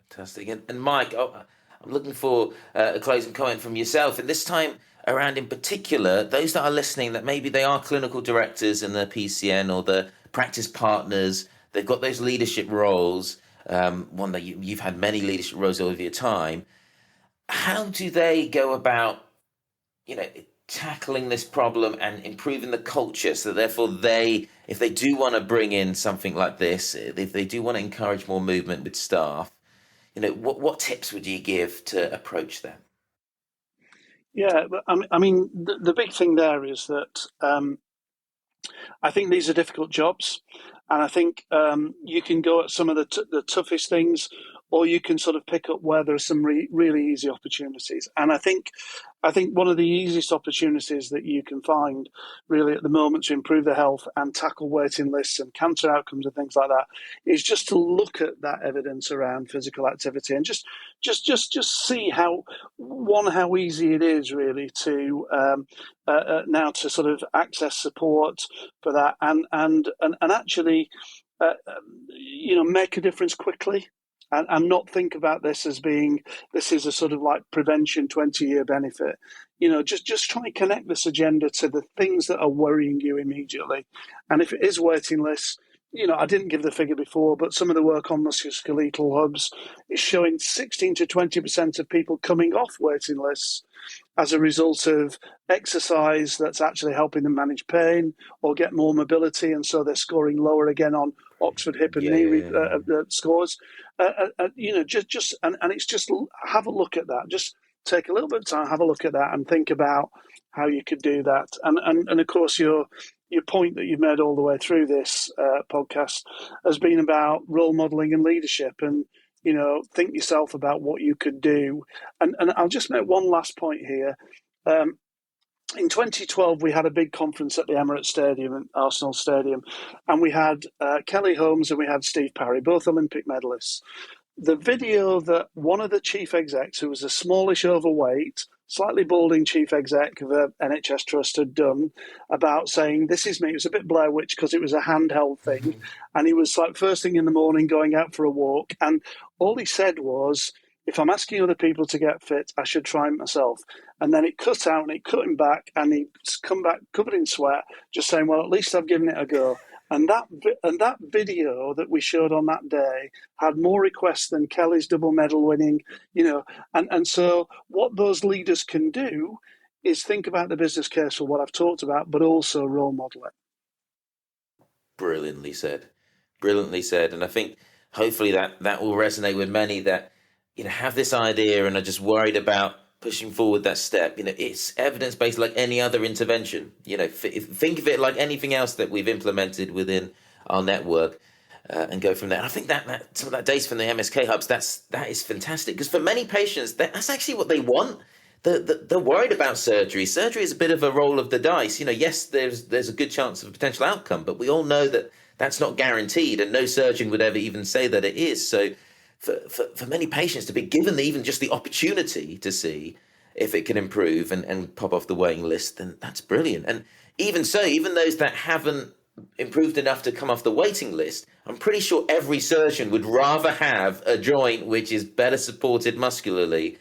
Fantastic. And Mike, I'm looking for a closing comment from yourself. And this time around in particular, those that are listening, that maybe they are clinical directors in the PCN or the practice partners, they've got those leadership roles, one that you've had many leadership roles over your time. How do they go about, tackling this problem and improving the culture? So therefore if they do want to bring in something like this, if they do want to encourage more movement with staff, what tips would you give to approach that? Yeah, I mean, the big thing there is that I think these are difficult jobs, and I think you can go at some of the toughest things, or you can sort of pick up where there are some really easy opportunities. And I think one of the easiest opportunities that you can find really at the moment to improve the health and tackle waiting lists and cancer outcomes and things like that is just to look at that evidence around physical activity and just see how easy it is really to now to sort of access support for that and actually make a difference quickly. and not think about this as being, this is a sort of like prevention 20-year benefit. Just try and connect this agenda to the things that are worrying you immediately. And if it is waiting lists, I didn't give the figure before, but some of the work on musculoskeletal hubs is showing 16 to 20% of people coming off waiting lists as a result of exercise that's actually helping them manage pain or get more mobility, and so they're scoring lower again on Oxford hip and knee scores. And it's just have a look at that. Just take a little bit of time, have a look at that, and think about how you could do that. And of course, your point that you've made all the way through this podcast has been about role modelling and leadership, and think yourself about what you could do. And I'll just make one last point here. In 2012, we had a big conference at the Emirates Stadium, Arsenal Stadium, and we had Kelly Holmes and we had Steve Parry, both Olympic medalists. The video that one of the chief execs, who was a smallish overweight, slightly balding chief exec of a NHS trust, had done about saying, "This is me." It was a bit Blair Witch because it was a handheld thing. And he was like first thing in the morning going out for a walk. And all he said was, "If I'm asking other people to get fit, I should try it myself." And then it cut out and it cut him back, and he'd come back covered in sweat, just saying, "Well, at least I've given it a go." And that video that we showed on that day had more requests than Kelly's double medal winning, And so what those leaders can do is think about the business case for what I've talked about, but also role model it. Brilliantly said. And I think hopefully that will resonate with many that, have this idea and are just worried about pushing forward that step. It's evidence-based like any other intervention. Think of it like anything else that we've implemented within our network, and go from there. And I think that some of that data from the MSK hubs, that is fantastic, because for many patients, that's actually what they want. They're worried about surgery. Surgery is a bit of a roll of the dice. Yes, there's a good chance of a potential outcome, but we all know that that's not guaranteed, and no surgeon would ever even say that it is. So for many patients to be given even just the opportunity to see if it can improve and pop off the waiting list, then that's brilliant. And even so, even those that haven't improved enough to come off the waiting list, I'm pretty sure every surgeon would rather have a joint which is better supported muscularly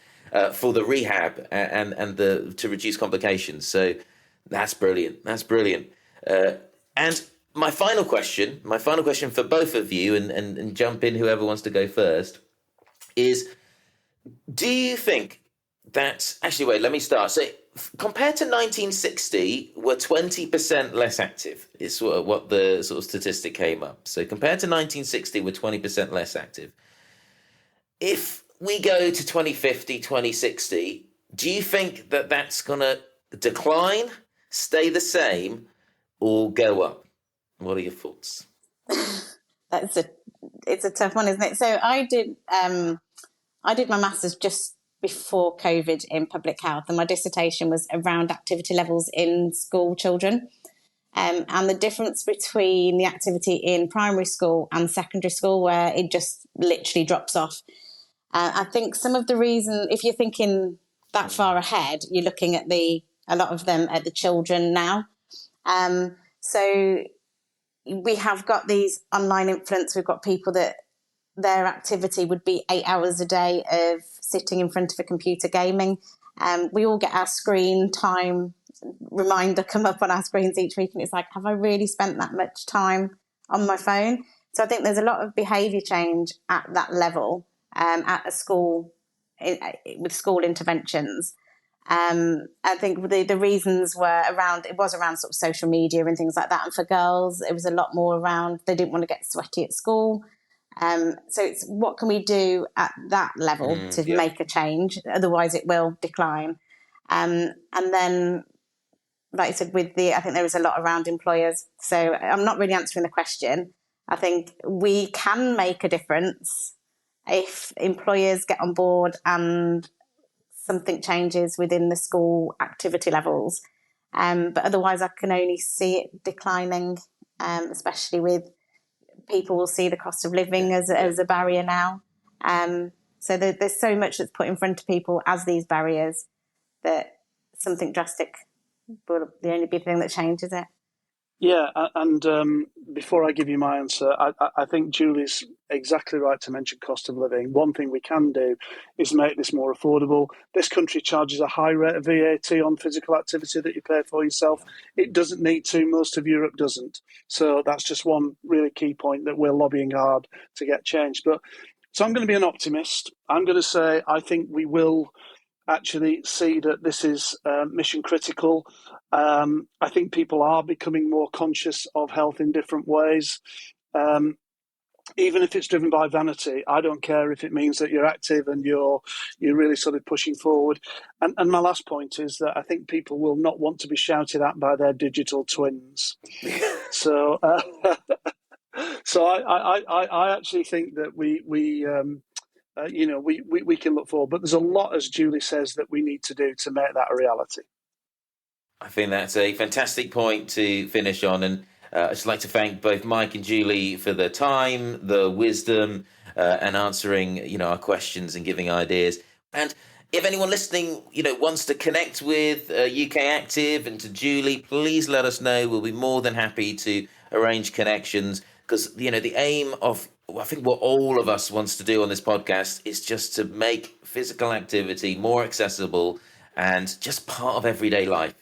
for the rehab and to reduce complications. So that's brilliant. And my final question for both of you, and jump in whoever wants to go first, is, do you think that, actually, wait, let me start. So compared to 1960, we're 20% less active, is what the sort of statistic came up. So compared to 1960, we're 20% less active. If we go to 2050, 2060, do you think that that's going to decline, stay the same, or go up? What are your thoughts? It's a tough one, isn't it? So I did my master's just before COVID in public health, and my dissertation was around activity levels in school children, and the difference between the activity in primary school and secondary school, where it just literally drops off. I think some of the reason, if you're thinking that far ahead, you're looking at a lot of them at the children now. So we have got these online influence. We've got people that their activity would be 8 hours a day of sitting in front of a computer gaming. We all get our screen time reminder come up on our screens each week, and it's like, have I really spent that much time on my phone? So I think there's a lot of behaviour change at that level, at a school, with school interventions. I think the reasons were around sort of social media and things like that. And for girls, it was a lot more around, they didn't want to get sweaty at school. So it's what can we do at that level to make a change? Otherwise it will decline. And then, like I said, I think there was a lot around employers. So I'm not really answering the question. I think we can make a difference if employers get on board and something changes within the school activity levels. But otherwise I can only see it declining, especially with people will see the cost of living as a barrier now. So there's so much that's put in front of people as these barriers that something drastic will the only big thing that changes it. Yeah, and before I give you my answer, I think Julie's exactly right to mention cost of living. One thing we can do is make this more affordable. This country charges a high rate of VAT on physical activity that you pay for yourself. It doesn't need to. Most of Europe doesn't. So that's just one really key point that we're lobbying hard to get changed. So I'm going to be an optimist. I'm going to say I think we will actually see that this is mission critical. I think people are becoming more conscious of health in different ways. Even if it's driven by vanity, I don't care if it means that you're active and you're really sort of pushing forward. And my last point is that I think people will not want to be shouted at by their digital twins. So I actually think that we can look forward, but there's a lot, as Julie says, that we need to do to make that a reality. I think that's a fantastic point to finish on, and I'd just like to thank both Mike and Julie for the time, the wisdom, and answering, our questions and giving ideas. And if anyone listening, wants to connect with UK Active and to Julie, please let us know. We'll be more than happy to arrange connections, because, the aim of, I think what all of us wants to do on this podcast is just to make physical activity more accessible and just part of everyday life.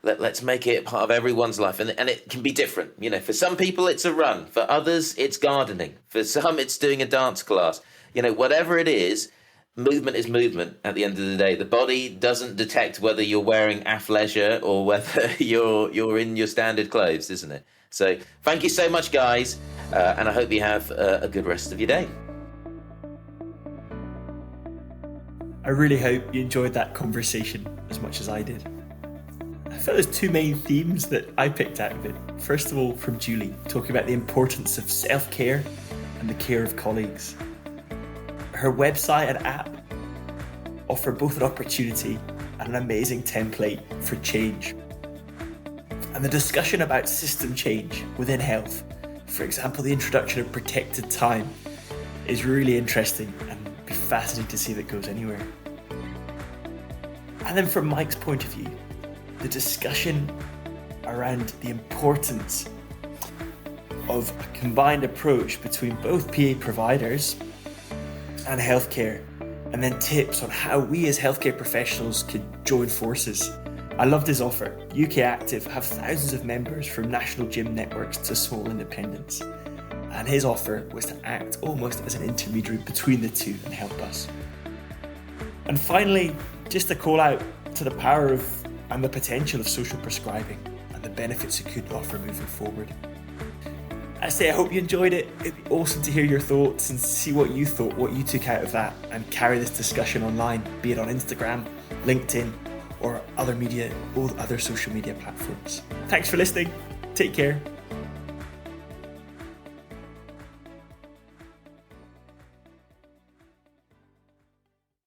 Let's make it part of everyone's life, and it can be different. For some people it's a run, for others it's gardening, for some it's doing a dance class. Whatever it is, movement is movement. At the end of the day, the body doesn't detect whether you're wearing athleisure or whether you're in your standard clothes, isn't it? So thank you so much, guys, and I hope you have a good rest of your day. I really hope you enjoyed that conversation as much as I did. I felt there's two main themes that I picked out of it. First of all, from Julie, talking about the importance of self-care and the care of colleagues. Her website and app offer both an opportunity and an amazing template for change. And the discussion about system change within health, for example, the introduction of protected time, is really interesting and be fascinating to see if it goes anywhere. And then from Mike's point of view, the discussion around the importance of a combined approach between both PA providers and healthcare, and then tips on how we as healthcare professionals could join forces. I loved his offer. UK Active have thousands of members from national gym networks to small independents, and his offer was to act almost as an intermediary between the two and help us. And finally, just a call out to the power of and the potential of social prescribing and the benefits it could offer moving forward. I say I hope you enjoyed it. It'd be awesome to hear your thoughts and see what you thought, what you took out of that, and carry this discussion online, be it on Instagram, LinkedIn, or all other social media platforms. Thanks for listening. Take care.